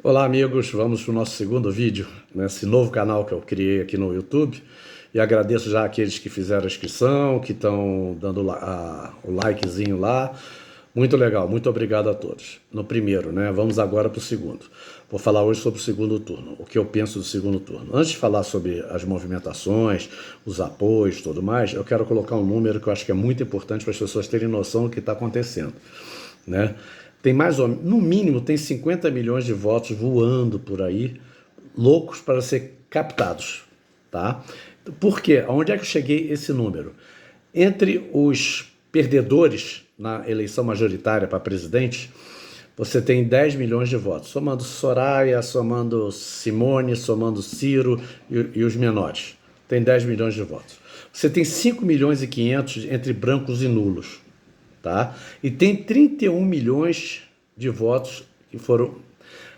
Olá, amigos, vamos para o nosso segundo vídeo nesse novo canal que eu criei aqui no YouTube. E agradeço já aqueles que fizeram a inscrição, que estão dando o likezinho lá. Muito legal, muito obrigado a todos. No primeiro, né? Vamos agora para o segundo. Vou falar hoje sobre o segundo turno, o que eu penso do segundo turno. Antes de falar sobre as movimentações, os apoios e tudo mais, eu quero colocar um número que eu acho que é muito importante para as pessoas terem noção do que está acontecendo, né? Tem mais ou menos, no mínimo, tem 50 milhões de votos voando por aí, loucos para ser captados, tá? Por quê? Onde é que eu cheguei esse número? Entre os perdedores na eleição majoritária para presidente, você tem 10 milhões de votos, somando Soraya, somando Simone, somando Ciro e os menores. Tem 10 milhões de votos. Você tem 5 milhões e 500 entre brancos e nulos. Tá? E tem 31 milhões de votos que foram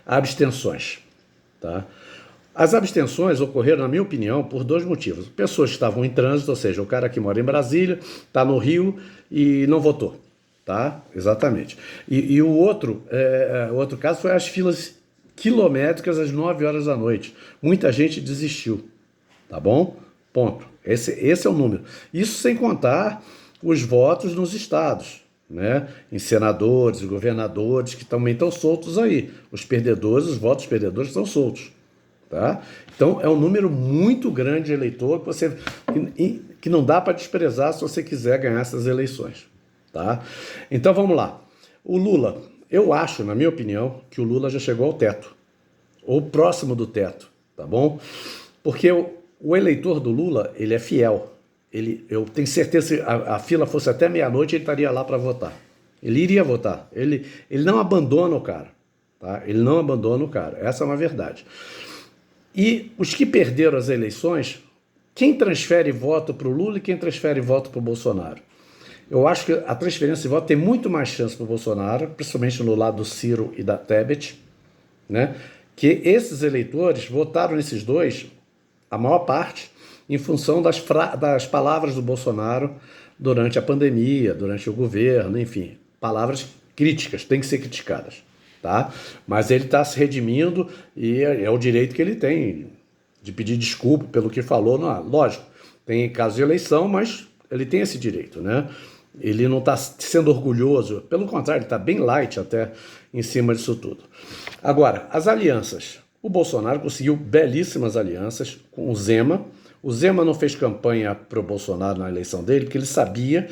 abstenções. Tá? As abstenções ocorreram, na minha opinião, por dois motivos. Pessoas que estavam em trânsito, ou seja, o cara que mora em Brasília, está no Rio e não votou. Tá? Exatamente. E o outro caso foi as filas quilométricas às 9 horas da noite. Muita gente desistiu. Tá bom? Ponto. Esse é o número. Isso sem contar os votos nos estados, né? Em senadores, governadores que também estão soltos aí. Os perdedores, os votos perdedores estão soltos, tá? Então é um número muito grande de eleitor que não dá para desprezar se você quiser ganhar essas eleições, tá? Então vamos lá. O Lula, eu acho, na minha opinião, que o Lula já chegou ao teto, ou próximo do teto, tá bom? Porque o eleitor do Lula, ele é fiel. Eu tenho certeza que se a fila fosse até meia-noite, ele estaria lá para votar. Ele iria votar. Ele não abandona o cara. Tá? Ele não abandona o cara. Essa é uma verdade. E os que perderam as eleições, quem transfere voto para o Lula e quem transfere voto para o Bolsonaro? Eu acho que a transferência de voto tem muito mais chance para o Bolsonaro, principalmente no lado do Ciro e da Tebet, né? Que esses eleitores votaram nesses dois, a maior parte, em função das palavras do Bolsonaro durante a pandemia, durante o governo, enfim, palavras críticas, têm que ser criticadas, tá? Mas ele está se redimindo e é o direito que ele tem de pedir desculpa pelo que falou. Não, lógico, tem caso de eleição, mas ele tem esse direito, né? Ele não está sendo orgulhoso, pelo contrário, ele está bem light até em cima disso tudo. Agora, as alianças. O Bolsonaro conseguiu belíssimas alianças com o Zema. O Zema não fez campanha para o Bolsonaro na eleição dele, porque ele sabia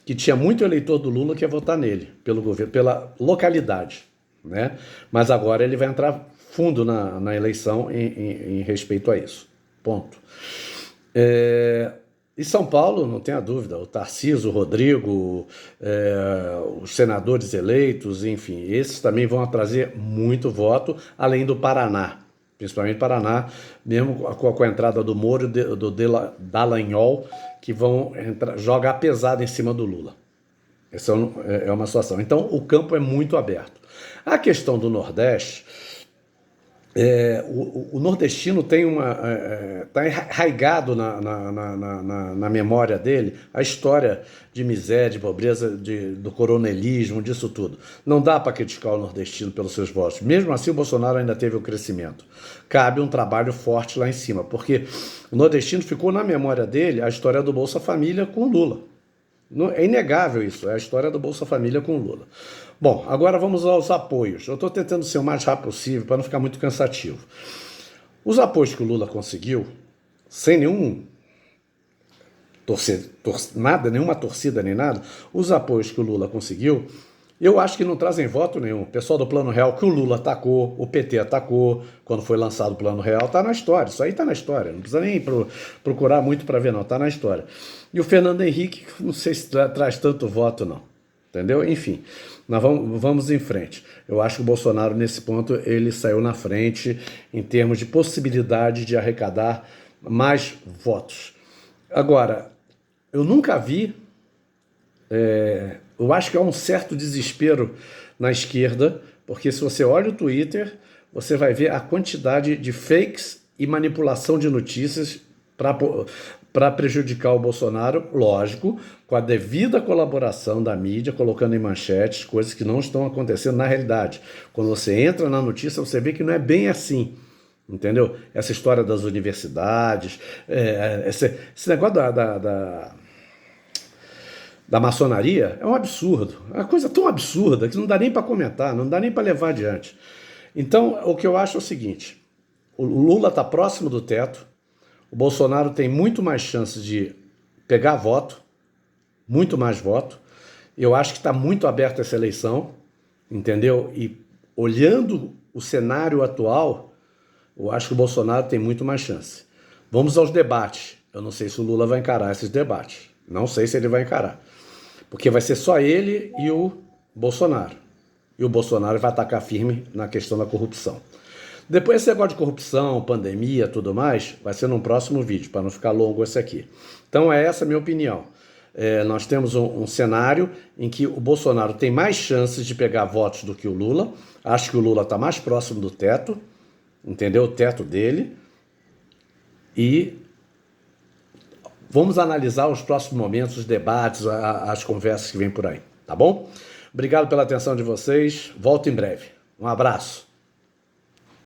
que tinha muito eleitor do Lula que ia votar nele, pelo governo, pela localidade, né? Mas agora ele vai entrar fundo na eleição em respeito a isso. Ponto. E São Paulo, não tenha dúvida, o Tarcísio, o Rodrigo, os senadores eleitos, enfim, esses também vão trazer muito voto, além do Paraná. Principalmente Paraná, mesmo com a entrada do Moro e do Dallagnol, que vão jogar pesado em cima do Lula. Essa é uma situação. Então, o campo é muito aberto. A questão do Nordeste, o nordestino tem está enraigado na memória dele a história de miséria, de pobreza, do coronelismo, disso tudo. Não dá para criticar o nordestino pelos seus votos. Mesmo assim, o Bolsonaro ainda teve o crescimento. Cabe um trabalho forte lá em cima, porque o nordestino ficou na memória dele a história do Bolsa Família com o Lula. É inegável isso, é a história do Bolsa Família com o Lula. Bom, agora vamos aos apoios. Eu estou tentando ser o mais rápido possível para não ficar muito cansativo. Os apoios que o Lula conseguiu, sem nenhum nenhuma torcida nem nada, os apoios que o Lula conseguiu, eu acho que não trazem voto nenhum. O pessoal do Plano Real que o Lula atacou, o PT atacou, quando foi lançado o Plano Real, está na história. Isso aí está na história. Não precisa nem procurar muito para ver, não. Está na história. E o Fernando Henrique, não sei se traz tanto voto, não. Entendeu? Enfim, nós vamos em frente. Eu acho que o Bolsonaro, nesse ponto, ele saiu na frente em termos de possibilidade de arrecadar mais votos. Agora, eu nunca vi... eu acho que há um certo desespero na esquerda, porque se você olha o Twitter, você vai ver a quantidade de fakes e manipulação de notícias para prejudicar o Bolsonaro, lógico, com a devida colaboração da mídia, colocando em manchetes coisas que não estão acontecendo na realidade. Quando você entra na notícia, você vê que não é bem assim. Entendeu? Essa história das universidades, esse negócio da maçonaria é um absurdo. É uma coisa tão absurda que não dá nem para comentar, não dá nem para levar adiante. Então, o que eu acho é o seguinte: o Lula está próximo do teto, o Bolsonaro tem muito mais chances de pegar voto, muito mais voto. Eu acho que está muito aberta essa eleição, entendeu? E olhando o cenário atual, eu acho que o Bolsonaro tem muito mais chance. Vamos aos debates. Eu não sei se o Lula vai encarar esses debates. Não sei se ele vai encarar. Porque vai ser só ele e o Bolsonaro. E o Bolsonaro vai atacar firme na questão da corrupção. Depois, esse negócio de corrupção, pandemia, tudo mais, vai ser num próximo vídeo, para não ficar longo esse aqui. Então, é essa a minha opinião. Nós temos um cenário em que o Bolsonaro tem mais chances de pegar votos do que o Lula. Acho que o Lula está mais próximo do teto, entendeu? O teto dele. E vamos analisar os próximos momentos, os debates, as conversas que vêm por aí, tá bom? Obrigado pela atenção de vocês. Volto em breve. Um abraço.